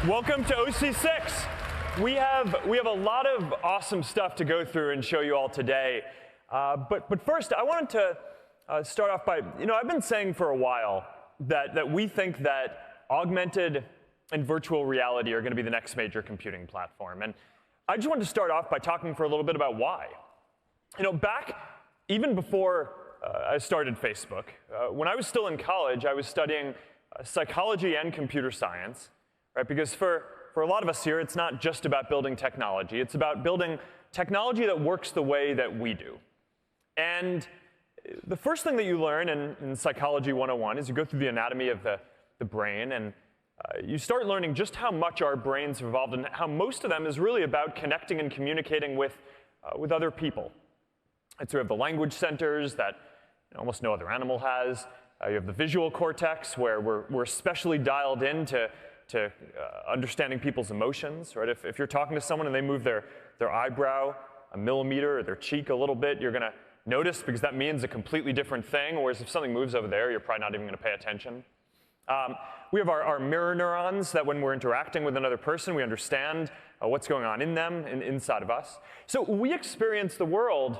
Welcome to OC6. We have a lot of awesome stuff to go through and show you all today. But first, I wanted to start off by, I've been saying for a while that we think that augmented and virtual reality are going to be the next major computing platform. And I just wanted to start off by talking for a little bit about why. Back even before I started Facebook, when I was still in college, I was studying psychology and computer science. Right? Because for a lot of us here, it's not just about building technology. It's about building technology that works the way that we do. And the first thing that you learn in Psychology 101 is you go through the anatomy of the brain, and you start learning just how much our brains have evolved and how most of them is really about connecting and communicating with other people. And so you have the language centers that almost no other animal has. You have the visual cortex, where we're especially dialed in to understanding people's emotions, right? If you're talking to someone and they move their eyebrow a millimeter or their cheek a little bit, you're going to notice because that means a completely different thing, whereas if something moves over there, you're probably not even going to pay attention. We have our mirror neurons that when we're interacting with another person, we understand what's going on in them and inside of us. So we experience the world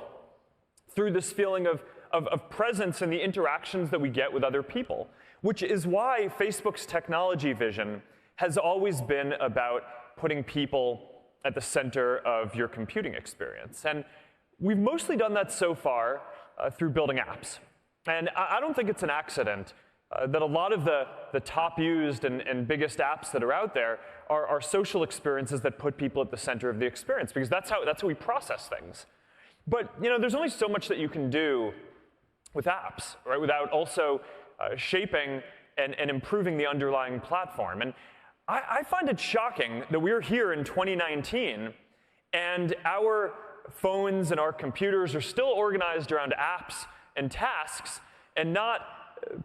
through this feeling of presence and the interactions that we get with other people, which is why Facebook's technology vision has always been about putting people at the center of your computing experience. And we've mostly done that so far through building apps. And I don't think it's an accident that a lot of the top used and biggest apps that are out there are social experiences that put people at the center of the experience, because that's how we process things. But there's only so much that you can do with apps, right, without also shaping and improving the underlying platform. And I find it shocking that we're here in 2019 and our phones and our computers are still organized around apps and tasks and not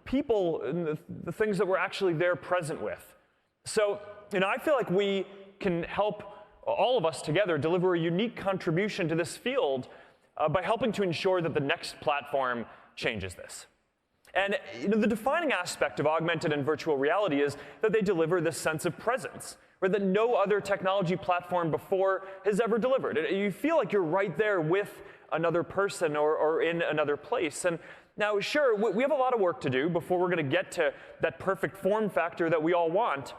people and the things that we're actually there present with. So, I feel like we can help all of us together deliver a unique contribution to this field by helping to ensure that the next platform changes this. And the defining aspect of augmented and virtual reality is that they deliver this sense of presence, right, that no other technology platform before has ever delivered. You feel like you're right there with another person or in another place. And now, sure, we have a lot of work to do before we're going to get to that perfect form factor that we all want.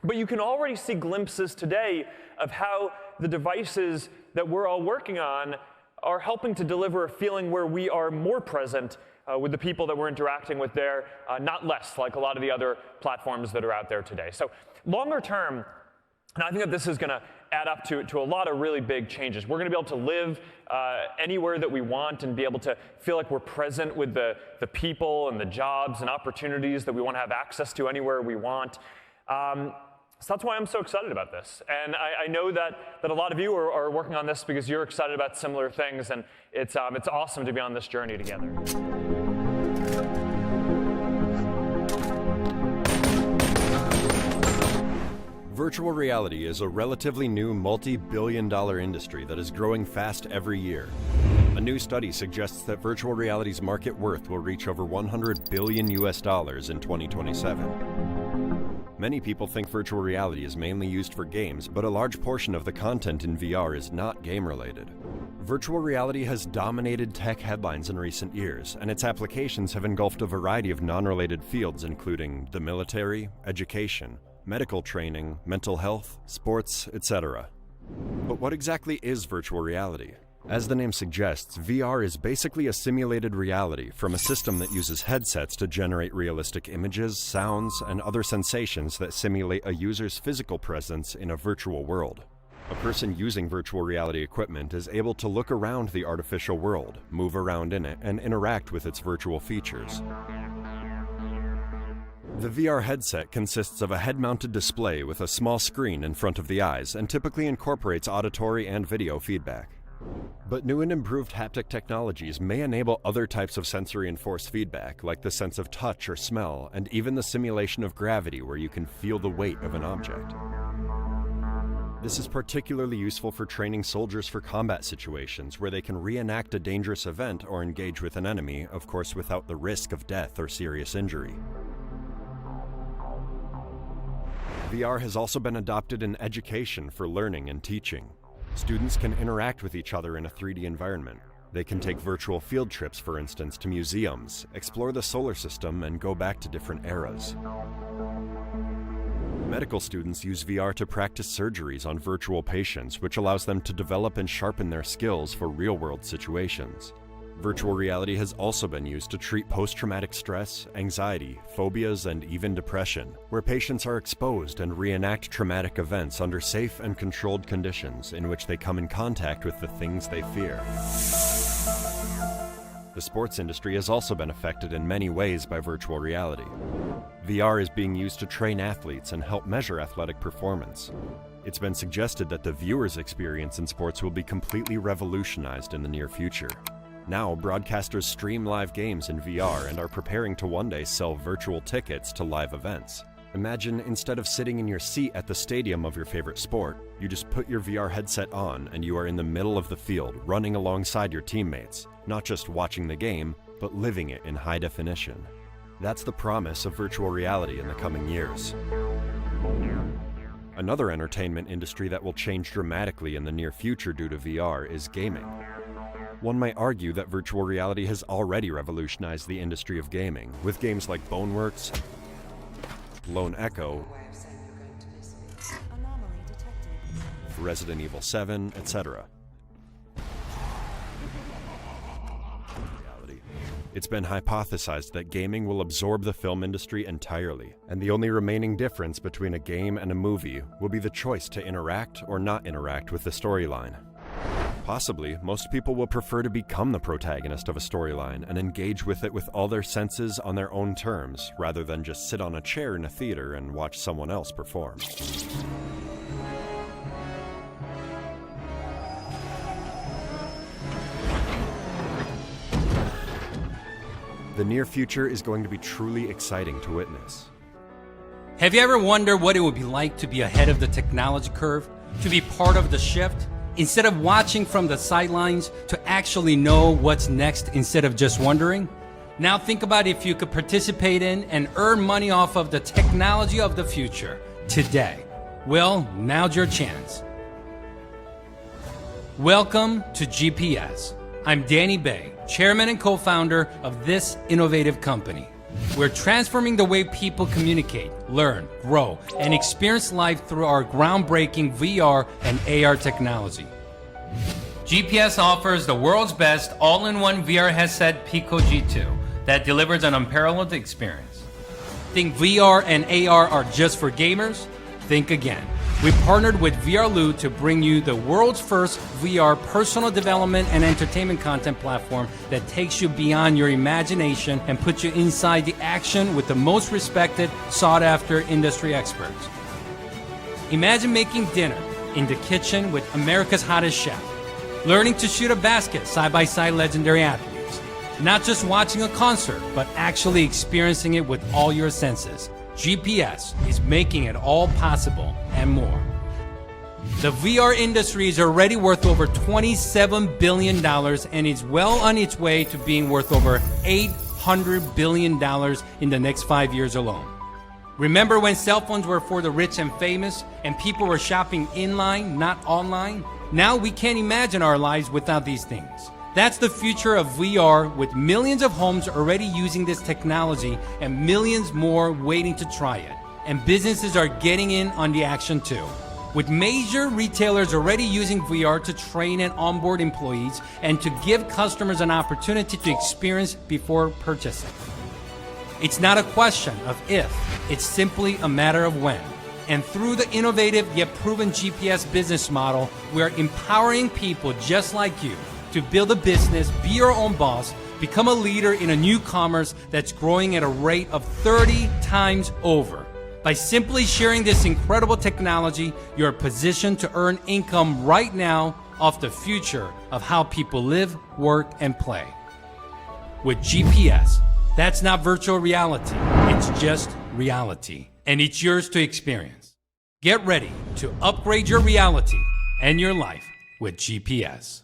But you can already see glimpses today of how the devices that we're all working on are helping to deliver a feeling where we are more present with the people that we're interacting with there, not less, like a lot of the other platforms that are out there today. So longer term, and I think that this is going to add up to a lot of really big changes. We're going to be able to live anywhere that we want and be able to feel like we're present with the people and the jobs and opportunities that we want to have access to anywhere we want. So that's why I'm so excited about this. And I know that a lot of you are working on this because you're excited about similar things, and it's awesome to be on this journey together. Virtual reality is a relatively new multi-billion-dollar industry that is growing fast every year. A new study suggests that virtual reality's market worth will reach over $100 billion in 2027. Many people think virtual reality is mainly used for games, but a large portion of the content in VR is not game-related. Virtual reality has dominated tech headlines in recent years, and its applications have engulfed a variety of non-related fields, including the military, education, medical training, mental health, sports, etc. But what exactly is virtual reality? As the name suggests, VR is basically a simulated reality from a system that uses headsets to generate realistic images, sounds, and other sensations that simulate a user's physical presence in a virtual world. A person using virtual reality equipment is able to look around the artificial world, move around in it, and interact with its virtual features. The VR headset consists of a head-mounted display with a small screen in front of the eyes and typically incorporates auditory and video feedback. But new and improved haptic technologies may enable other types of sensory-enforced feedback, like the sense of touch or smell, and even the simulation of gravity where you can feel the weight of an object. This is particularly useful for training soldiers for combat situations where they can reenact a dangerous event or engage with an enemy, of course without the risk of death or serious injury. VR has also been adopted in education for learning and teaching. Students can interact with each other in a 3D environment. They can take virtual field trips, for instance, to museums, explore the solar system, and go back to different eras. Medical students use VR to practice surgeries on virtual patients, which allows them to develop and sharpen their skills for real-world situations. Virtual reality has also been used to treat post-traumatic stress, anxiety, phobias, and even depression, where patients are exposed and reenact traumatic events under safe and controlled conditions in which they come in contact with the things they fear. The sports industry has also been affected in many ways by virtual reality. VR is being used to train athletes and help measure athletic performance. It's been suggested that the viewer's experience in sports will be completely revolutionized in the near future. Now, broadcasters stream live games in VR and are preparing to one day sell virtual tickets to live events. Imagine instead of sitting in your seat at the stadium of your favorite sport, you just put your VR headset on and you are in the middle of the field, running alongside your teammates, not just watching the game, but living it in high definition. That's the promise of virtual reality in the coming years. Another entertainment industry that will change dramatically in the near future due to VR is gaming. One might argue that virtual reality has already revolutionized the industry of gaming, with games like Boneworks, Lone Echo, Resident Evil 7, etc. It's been hypothesized that gaming will absorb the film industry entirely, and the only remaining difference between a game and a movie will be the choice to interact or not interact with the storyline. Possibly, most people will prefer to become the protagonist of a storyline and engage with it with all their senses on their own terms, rather than just sit on a chair in a theater and watch someone else perform. The near future is going to be truly exciting to witness. Have you ever wondered what it would be like to be ahead of the technology curve, to be part of the shift? Instead of watching from the sidelines, to actually know what's next instead of just wondering? Now think about if you could participate in and earn money off of the technology of the future today. Well, now's your chance. Welcome to GPS. I'm Danny Bay, chairman and co-founder of this innovative company. We're transforming the way people communicate, learn, grow, and experience life through our groundbreaking VR and AR technology. GPS offers the world's best all-in-one VR headset Pico G2 that delivers an unparalleled experience. Think VR and AR are just for gamers? Think again. We partnered with VRLU to bring you the world's first VR personal development and entertainment content platform that takes you beyond your imagination and puts you inside the action with the most respected, sought-after industry experts. Imagine making dinner in the kitchen with America's hottest chef, learning to shoot a basket side-by-side legendary athletes, not just watching a concert, but actually experiencing it with all your senses. GPS is making it all possible and more. The VR industry is already worth over $27 billion and is well on its way to being worth over $800 billion in the next 5 years alone. Remember when cell phones were for the rich and famous and people were shopping in-line, not online? Now we can't imagine our lives without these things. That's the future of VR, with millions of homes already using this technology and millions more waiting to try it. And businesses are getting in on the action too, with major retailers already using VR to train and onboard employees and to give customers an opportunity to experience before purchasing. It's not a question of if, it's simply a matter of when. And through the innovative yet proven GPS business model, we are empowering people just like you to build a business, be your own boss, become a leader in a new commerce that's growing at a rate of 30 times over. By simply sharing this incredible technology, you're positioned to earn income right now off the future of how people live, work, and play. With GPS, that's not virtual reality, it's just reality. And it's yours to experience. Get ready to upgrade your reality and your life with GPS.